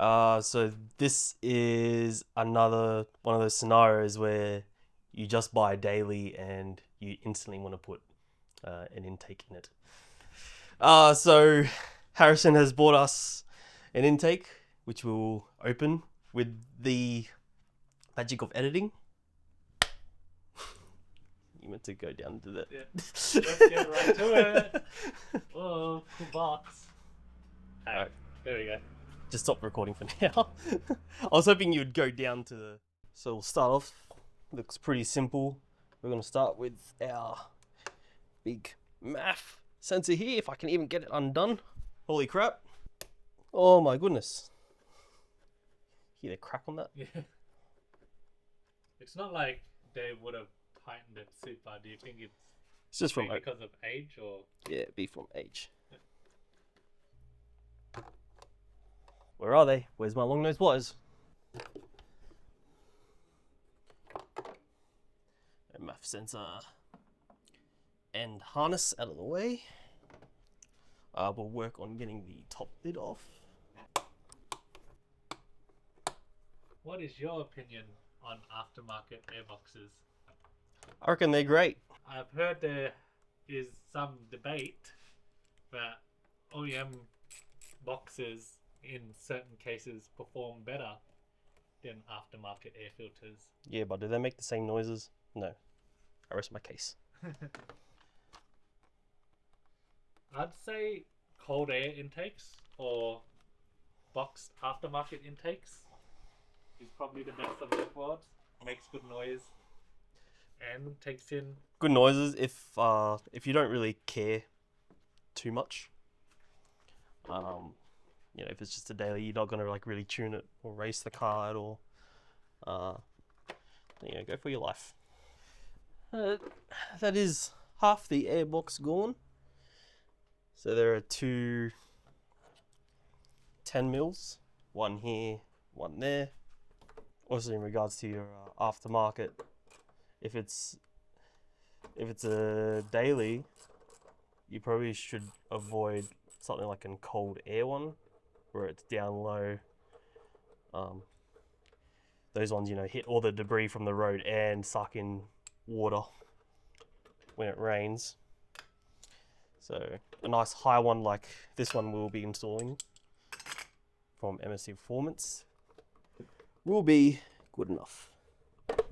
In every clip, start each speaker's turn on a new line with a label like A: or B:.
A: So this is another one of those scenarios where you just buy daily and you instantly want to put an intake in it. So Harrison has bought us an intake, which we'll open with the magic of editing. You meant to go down to that.
B: Yeah. Let's get right to it. Whoa, cool box. Alright, there we go.
A: Just stop recording for now. I was hoping you'd go down to the... So we'll start off. Looks pretty simple. We're going to start with our big MAF sensor here, if I can even get it undone. Holy crap. Oh my goodness. Hear the crack on that?
B: Yeah. It's not like they would have tightened it super. Do you think
A: It's just from...
B: because of age or?
A: Yeah, it'd be from age. Where are they? Where's my long nose pliers? MAF sensor and harness out of the way. We'll work on getting the top lid off.
B: What is your opinion on aftermarket airboxes?
A: I reckon they're great.
B: I've heard there is some debate that OEM boxes in certain cases perform better than aftermarket air filters.
A: Yeah, but do they make the same noises? No. I rest my case.
B: I'd say cold air intakes or boxed aftermarket intakes is probably the best of both worlds. Makes good noise and takes in.
A: Good noises if you don't really care too much. You know, if it's just a daily, you're not gonna like really tune it or race the car at all. You know, go for your life. That is half the airbox gone. So there are two 10 mils, one here, one there. Also, in regards to your aftermarket, if it's a daily, you probably should avoid something like a cold air one, where it's down low. Those ones, you know, hit all the debris from the road and suck in water when it rains. So a nice high one like this one we'll be installing from MSC Performance will be good enough.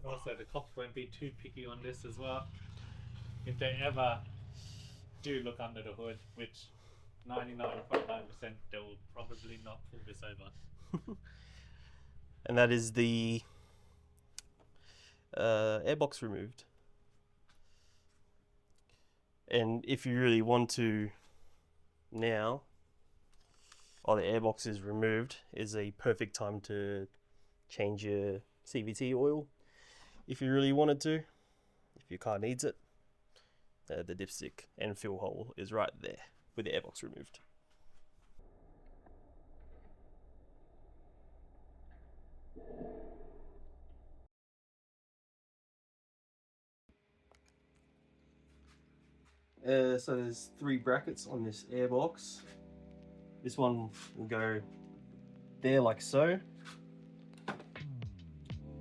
B: Also, the cops won't be too picky on this as well. If they ever do look under the hood, which 99.9% they will probably not pull this over.
A: And that is the airbox removed. And if you really want to now, while the airbox is removed, is a perfect time to change your CVT oil. If you really wanted to, if your car needs it, the dipstick and fill hole is right there with the airbox removed. So there's 3 brackets on this airbox. This one will go there like so.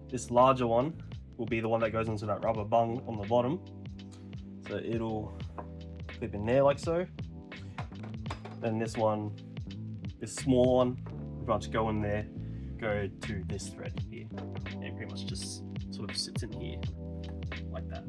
A: This larger one will be the one that goes into that rubber bung on the bottom. So it'll clip in there like so. Then this one, this small one, will pretty much go in there, go to this thread here. And it pretty much just sort of sits in here like that.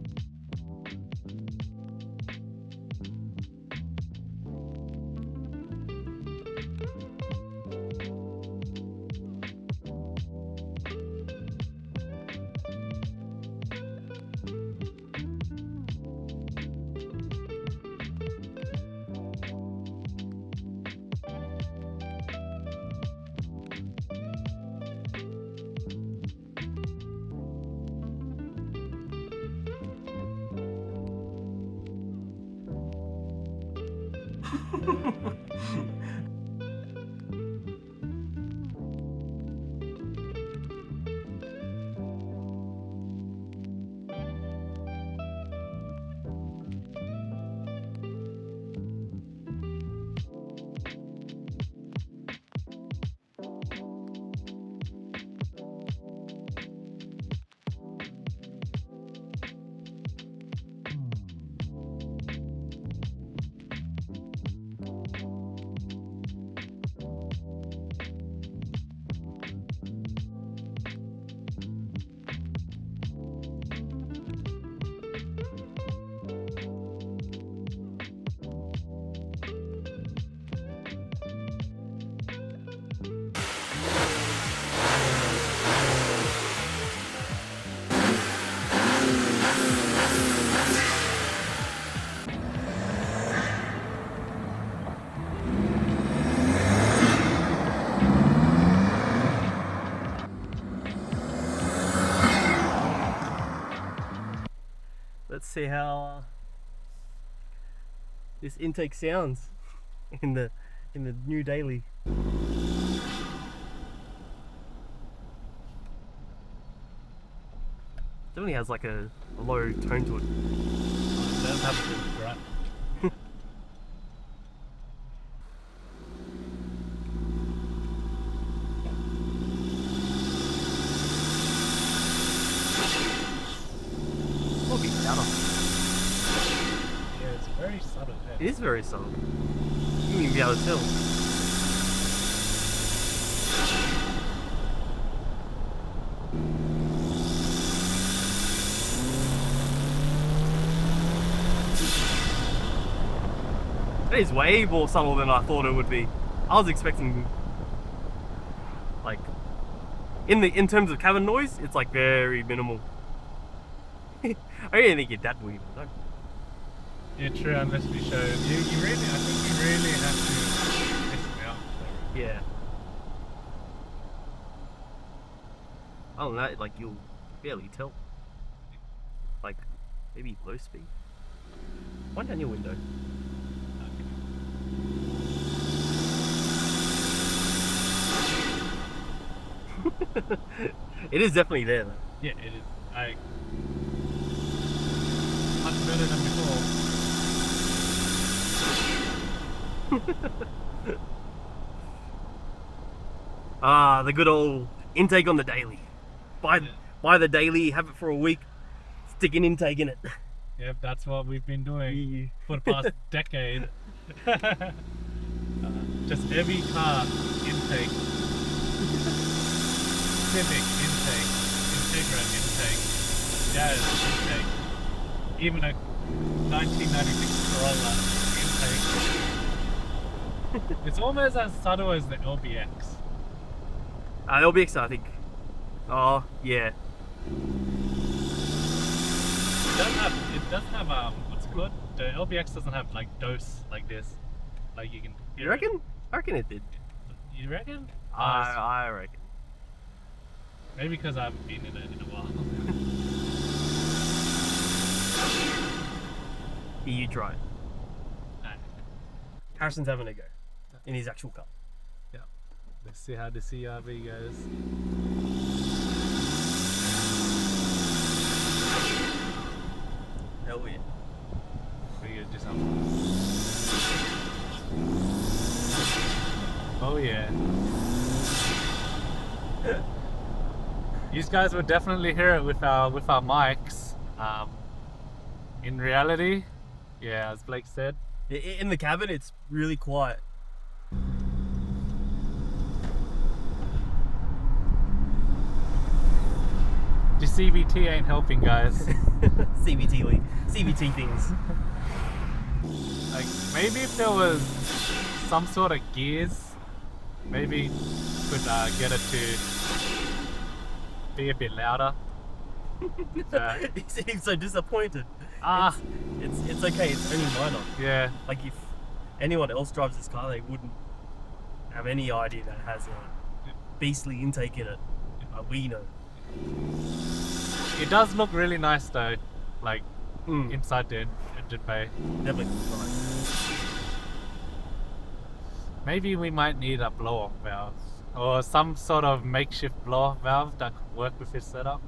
A: see how this intake sounds in the new daily. Definitely has like a low tone to it.
B: It does have a good grunt.
A: Will be louder.
B: Yeah, it's very subtle.
A: It is very subtle. You wouldn't even be able to tell. It is way more subtle than I thought it would be. I was expecting, like, in terms of cabin noise, it's like very minimal. I don't think it's that weird. Like,
B: Yeah, true, unless we show you. You really, I think you really have to test it out.
A: yeah. Other than that, like, you'll barely tell. Like, maybe low speed. Wind down your window. It is definitely there though.
B: Yeah, it is. Much better than before.
A: Ah, the good old intake on the daily. Buy the daily, have it for a week, stick an intake in it.
B: Yep, that's what we've been doing for the past decade. Just every car intake. Civic intake, Integra intake, Jazz intake, even a 1996 Corolla intake. It's almost as subtle as the LBX.
A: LBX, I think. Oh, yeah.
B: It does have what's it called? The LBX doesn't have like dose like this. Like you can hear
A: You reckon? I reckon it did.
B: You reckon?
A: I reckon.
B: Maybe because I haven't been in it in a while.
A: Here, you try it.
B: Alright.
A: Harrison's having a go in his actual car.
B: Yeah. Let's see how the CRV goes.
A: Hell yeah.
B: We're gonna do something. Oh yeah. You guys would definitely hear it with our mics. In reality, yeah, as Blake said,
A: In the cabin, it's really quiet.
B: the CVT ain't helping, guys.
A: CVT things.
B: Like maybe if there was some sort of gears, maybe could get it to be a bit louder.
A: He seems so disappointed. It's okay. It's only minor.
B: Yeah.
A: Like if anyone else drives this car, they wouldn't have any idea that it has a beastly intake in it. We know.
B: It does look really nice though, like inside the engine bay.
A: Definitely nice.
B: Maybe we might need a blow-off valve or some sort of makeshift blow-off valve that could work with this setup.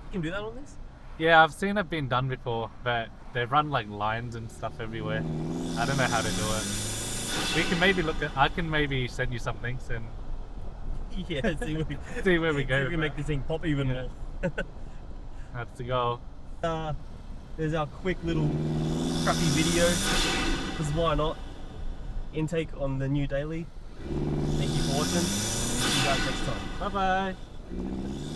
A: You can do that on this?
B: Yeah, I've seen it being done before, but they run like lines and stuff everywhere. I don't know how to do it. We can maybe look at. I can maybe send you some links and
A: Yeah, see where we,
B: see where we go.
A: we
B: with
A: can make
B: that.
A: this thing pop even
B: Yeah.
A: more.
B: That's the goal.
A: There's our quick little crappy video, because why not? Intake on the new daily. Thank you for watching. See you guys next time.
B: Bye bye.